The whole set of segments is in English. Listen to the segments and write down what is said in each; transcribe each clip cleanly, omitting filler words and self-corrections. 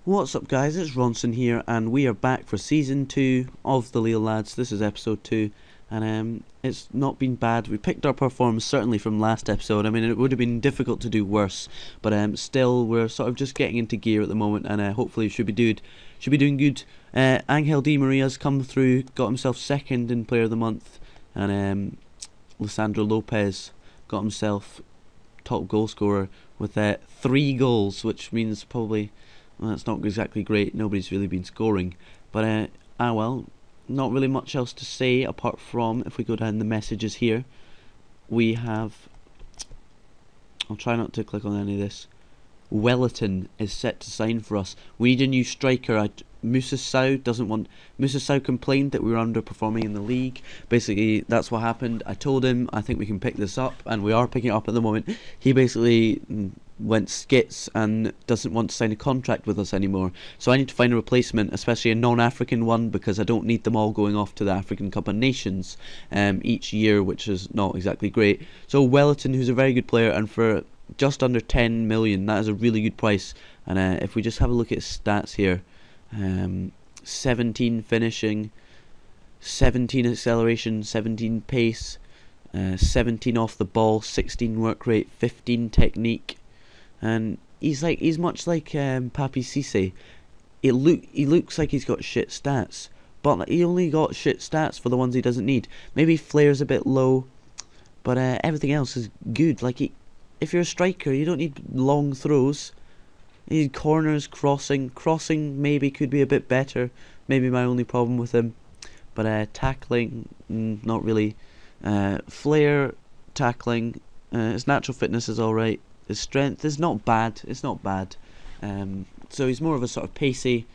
What's up guys, it's Ronson here and we are back for season 2 of the Lille lads. This is episode 2 and it's not been bad. We picked up our form certainly from last episode. I mean, it would have been difficult to do worse, but still we're sort of just getting into gear at the moment and hopefully should be doing good. Angel Di Maria's come through, got himself second in player of the month, and Lisandro Lopez got himself top goal scorer with 3 goals, which means probably, well, that's not exactly great. Nobody's really been scoring, but well, not really much else to say apart from if we go down the messages here, we have. I'll try not to click on any of this. Wellerton is set to sign for us. We need a new striker. Moussa Sow complained that we were underperforming in the league. Basically, that's what happened. I told him I think we can pick this up, and we are picking it up at the moment. He basically went skits and doesn't want to sign a contract with us anymore. So I need to find a replacement, especially a non-African one, because I don't need them all going off to the African Cup of Nations each year, which is not exactly great. So Wellerton, who's a very good player, and for just under 10 million, that is a really good price. And if we just have a look at his stats here, 17 finishing, 17 acceleration, 17 pace, 17 off the ball, 16 work rate, 15 technique, and he's much like Papi Cisse. He looks like he's got shit stats, but he only got shit stats for the ones he doesn't need. Maybe flair's a bit low, but everything else is good. If you're a striker, you don't need long throws. You need corners, crossing. Crossing maybe could be a bit better. Maybe my only problem with him. But tackling, not really. Flair, tackling. His natural fitness is alright. His strength is not bad. It's not bad. So he's more of a sort of pacey,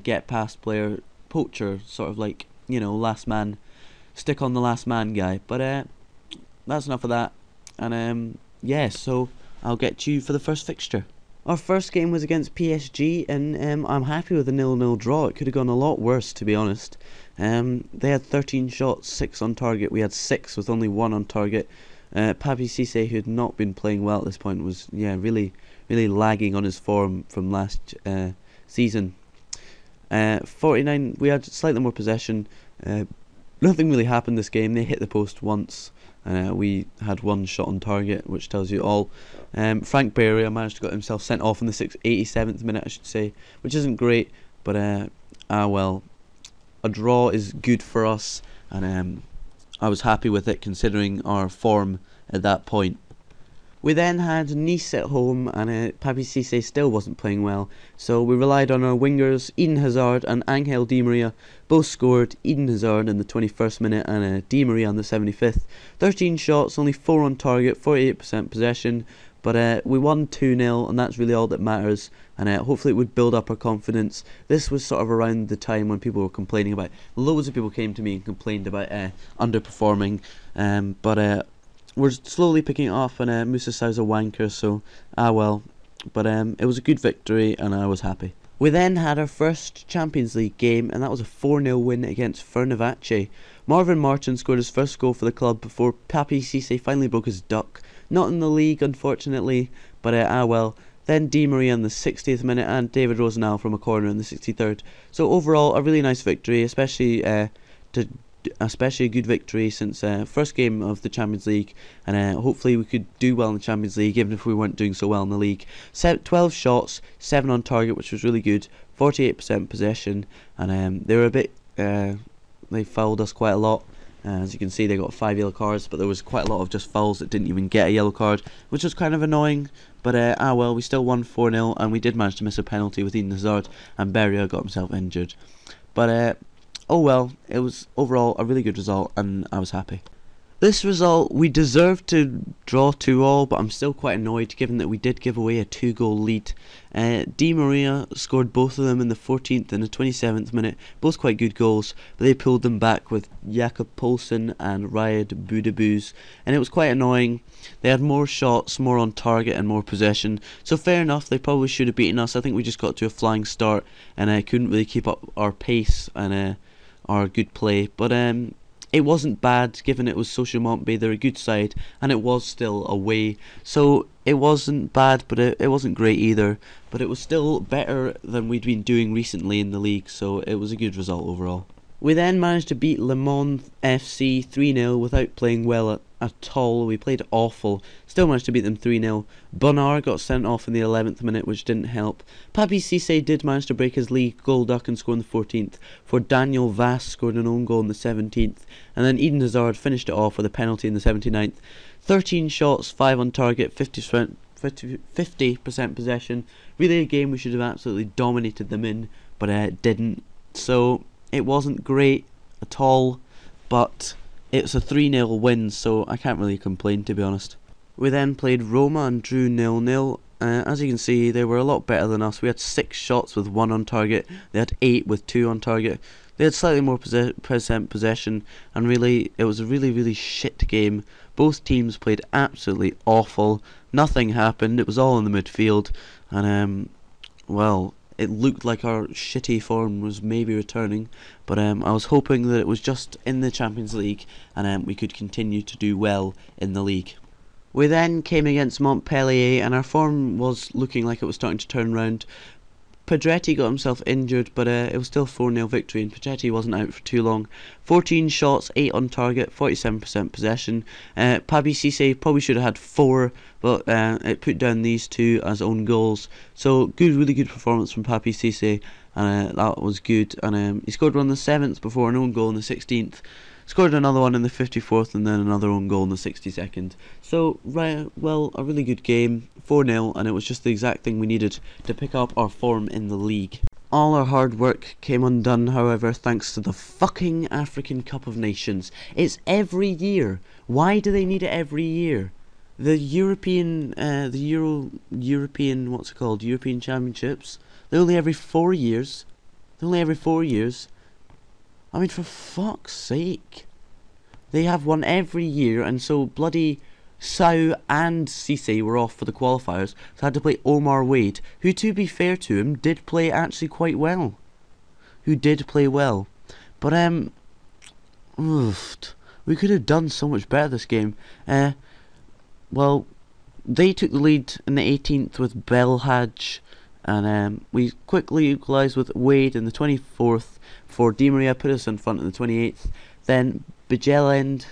get past player, poacher, sort of like, last man, stick on the last man guy. But that's enough of that. And yeah, so I'll get to you for the first fixture. Our first game was against PSG, and I'm happy with a 0-0 draw. It could have gone a lot worse, to be honest. They had 13 shots, 6 on target. We had 6 with only 1 on target. Papi Cisse, who had not been playing well at this point, was really lagging on his form from last season. 49. We had slightly more possession. Nothing really happened this game. They hit the post once. We had 1 shot on target, which tells you all. Frank Beria managed to get himself sent off in the 87th minute, I should say, which isn't great, but well, a draw is good for us, and I was happy with it considering our form at that point. We then had Nice at home, and Papi Cisse still wasn't playing well, so we relied on our wingers, Eden Hazard and Angel Di Maria. Both scored, Eden Hazard in the 21st minute and Di Maria on the 75th. 13 shots, only 4 on target, 48% possession, but we won 2-0, and that's really all that matters, and hopefully it would build up our confidence. This was sort of around the time when people were complaining about, loads of people came to me and complained about underperforming, but we're slowly picking it up, and Moussa Sow's a wanker, so well. But it was a good victory, and I was happy. We then had our first Champions League game, and that was a 4-0 win against Fenerbahce. Marvin Martin scored his first goal for the club before Papi Cisse finally broke his duck. Not in the league, unfortunately, but well. Then Di Maria in the 60th minute, and David Rosenau from a corner in the 63rd. So overall, a really nice victory, especially a good victory since first game of the Champions League, and hopefully we could do well in the Champions League even if we weren't doing so well in the league. 12 shots, 7 on target, which was really good, 48% possession, and they were a bit they fouled us quite a lot. As you can see, they got 5 yellow cards, but there was quite a lot of just fouls that didn't even get a yellow card, which was kind of annoying. But well, we still won 4-0, and we did manage to miss a penalty with Eden Hazard, and Beria got himself injured. But oh well, it was overall a really good result, and I was happy. This result, we deserved to draw 2-2, but I'm still quite annoyed given that we did give away a 2-goal lead. Di Maria scored both of them in the 14th and the 27th minute, both quite good goals, but they pulled them back with Jakob Poulsen and Riyad Boudebouz, and it was quite annoying. They had more shots, more on target and more possession, so fair enough, they probably should have beaten us. I think we just got to a flying start, and I couldn't really keep up our pace and our good play, but it wasn't bad given it was Social Montby, they're a good side, and it was still away. So it wasn't bad, but it wasn't great either. But it was still better than we'd been doing recently in the league, so it was a good result overall. We then managed to beat Le Mans FC 3-0 without playing well at all. We played awful. Still managed to beat them 3-0. Bonnard got sent off in the 11th minute, which didn't help. Papi Cisse did manage to break his league goal duck and score in the 14th, for Daniel Vass scored an own goal in the 17th, and then Eden Hazard finished it off with a penalty in the 79th. 13 shots, 5 on target, 50% possession. Really a game we should have absolutely dominated them in, but didn't. So it wasn't great at all, but it's a 3-0 win, so I can't really complain, to be honest. We then played Roma and drew 0-0. As you can see, they were a lot better than us. We had 6 shots with 1 on target. They had 8 with 2 on target. They had slightly more possession, and really, it was a really shit game. Both teams played absolutely awful. Nothing happened. It was all in the midfield, and well, it looked like our shitty form was maybe returning, but I was hoping that it was just in the Champions League and we could continue to do well in the league. We then came against Montpellier and our form was looking like it was starting to turn round. Pedretti got himself injured, but it was still 4-0 victory, and Pedretti wasn't out for too long. 14 shots, 8 on target, 47% possession. Papi Cisse probably should have had 4, but it put down these 2 as own goals. So good, really good performance from Papi Cisse, and that was good. And he scored one in the 7th before an own goal in the 16th. Scored another one in the 54th and then another own goal in the 62nd. So, well, a really good game, 4-0, and it was just the exact thing we needed to pick up our form in the league. All our hard work came undone, however, thanks to the fucking African Cup of Nations. It's every year. Why do they need it every year? The European Championships, they're only every 4 years. I mean, for fuck's sake. They have one every year, and so bloody Sau and Cisse were off for the qualifiers, so I had to play Omar Wade, who, to be fair to him, did play actually quite well. But, we could have done so much better this game. Well, they took the lead in the 18th with Belhaj, and we quickly equalised with Wade in the 24th for Di Maria put us in front in the 28th. Then Bellend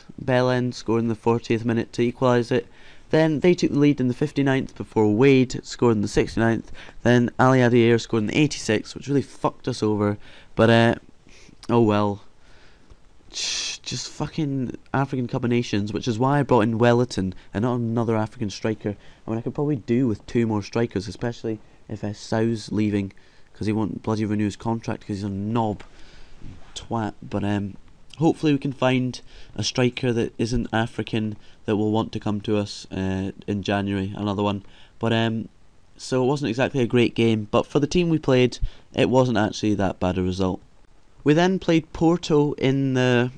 scored in the 40th minute to equalise it. Then they took the lead in the 59th before Wade scored in the 69th. Then Ali Adair scored in the 86th, which really fucked us over. But oh well. Just fucking African Cup of Nations, which is why I brought in Wellerton and not another African striker. I mean, I could probably do with 2 more strikers, especially if Sau's leaving, because he won't bloody renew his contract because he's a knob twat. But hopefully we can find a striker that isn't African that will want to come to us in January, another one. But so it wasn't exactly a great game, but for the team we played, it wasn't actually that bad a result. We then played Porto in the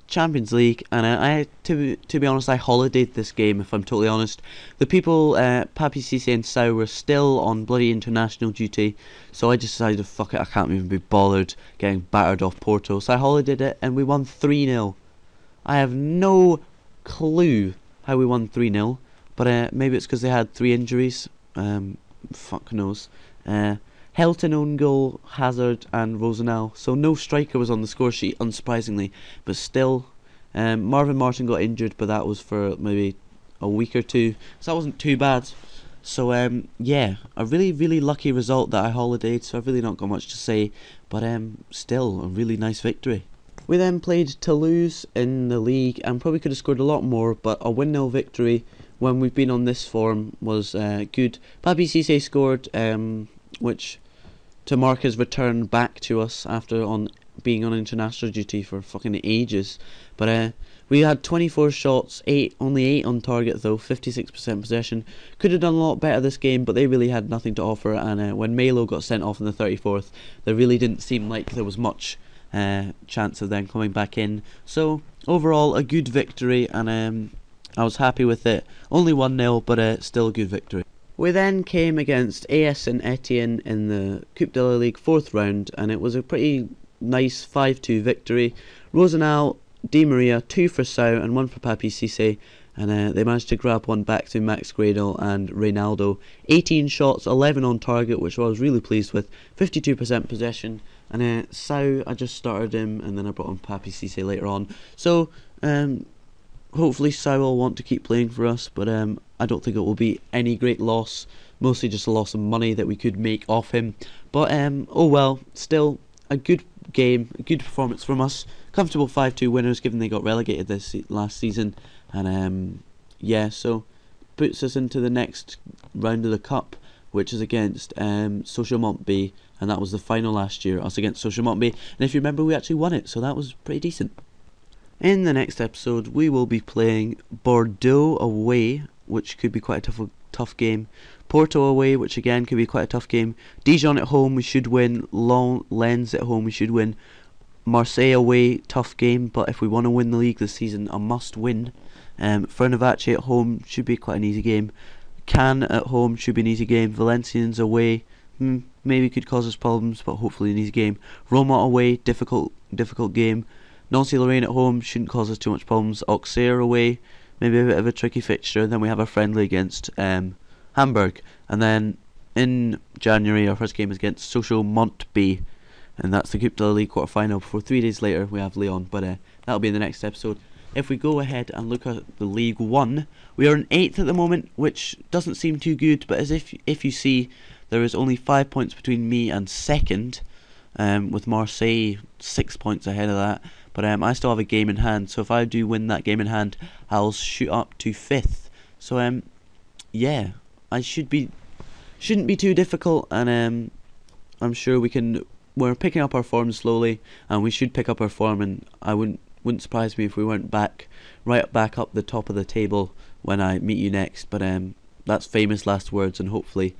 Champions League, and to be honest, I holidayed this game, if I'm totally honest. The people, Papi Cisse and Sau, were still on bloody international duty, so I just decided, fuck it, I can't even be bothered getting battered off Porto, so I holidayed it, and we won 3-0. I have no clue how we won 3-0, but maybe it's because they had 3 injuries, fuck knows. Helton own goal, Hazard and Rosenau. So no striker was on the score sheet, unsurprisingly. But still, Marvin Martin got injured, but that was for maybe a week or 2. So that wasn't too bad. So yeah, a really lucky result that I holidayed. So I've really not got much to say. But still, a really nice victory. We then played Toulouse in the league and probably could have scored a lot more. But a 1-0 victory when we've been on this form was good. Papi Cisse scored, which to mark his return back to us after being on international duty for fucking ages. But we had 24 shots, only 8 on target though, 56% possession. Could have done a lot better this game, but they really had nothing to offer. And when Melo got sent off in the 34th, there really didn't seem like there was much chance of them coming back in. So overall, a good victory, and I was happy with it. Only 1-0, but still a good victory. We then came against AS Saint-Etienne in the Coupe de la Ligue 4th round, and it was a pretty nice 5-2 victory. Rosenau Di Maria, 2 for Sao and 1 for Papi Cisse, and they managed to grab one back to Max Gradel and Reynaldo. 18 shots, 11 on target, which I was really pleased with. 52% possession, and Sao, I just started him, and then I brought on Papi Cisse later on. So hopefully Sao will want to keep playing for us, but I don't think it will be any great loss. Mostly just a loss of money that we could make off him. But oh well, still a good game, a good performance from us. Comfortable 5-2 winners, given they got relegated this last season. And yeah, so puts us into the next round of the cup, which is against Social Montby, and that was the final last year, us against Social Montby. And if you remember, we actually won it, so that was pretty decent. In the next episode, we will be playing Bordeaux away, which could be quite a tough game. Porto away, which again could be quite a tough game. Dijon at home, we should win. Lens at home, we should win. Marseille away, tough game, but if we want to win the league this season, a must win. Fenerbahce at home should be quite an easy game. Cannes at home should be an easy game. Valencians away, maybe could cause us problems, but hopefully an easy game. Roma away, difficult game. Nancy-Lorraine at home shouldn't cause us too much problems. Auxerre away, maybe a bit of a tricky fixture. Then we have a friendly against Hamburg, and then in January our first game is against Social Montby, and that's the Coupe de la Ligue quarter final. Before 3 days later we have Lyon, but that'll be in the next episode. If we go ahead and look at the League 1, we are in 8th at the moment, which doesn't seem too good, but as if you see, there is only 5 points between me and second, with Marseille 6 points ahead of that. But I still have a game in hand, so if I do win that game in hand, I'll shoot up to 5th. So yeah, I shouldn't be too difficult, and I'm sure we're picking up our form slowly, and we should pick up our form, and I wouldn't surprise me if we weren't right back up the top of the table when I meet you next. But that's famous last words, and hopefully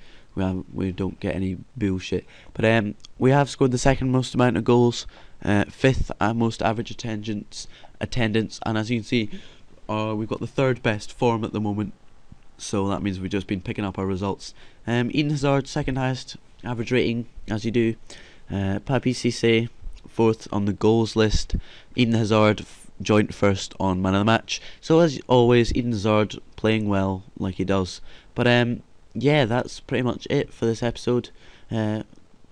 we don't get any bullshit. But we have scored the second most amount of goals, 5th most average attendance, and as you can see, we've got the 3rd best form at the moment. So that means we've just been picking up our results. Eden Hazard, 2nd highest average rating, as you do. Papi Cisse, 4th on the goals list. Eden Hazard joint 1st on man of the match. So as always, Eden Hazard playing well like he does. But yeah, that's pretty much it for this episode. Do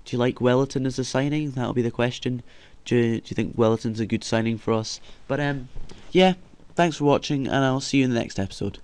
you like Wellerton as a signing? That'll be the question. Do you think Wellerton's a good signing for us? But yeah, thanks for watching, and I'll see you in the next episode.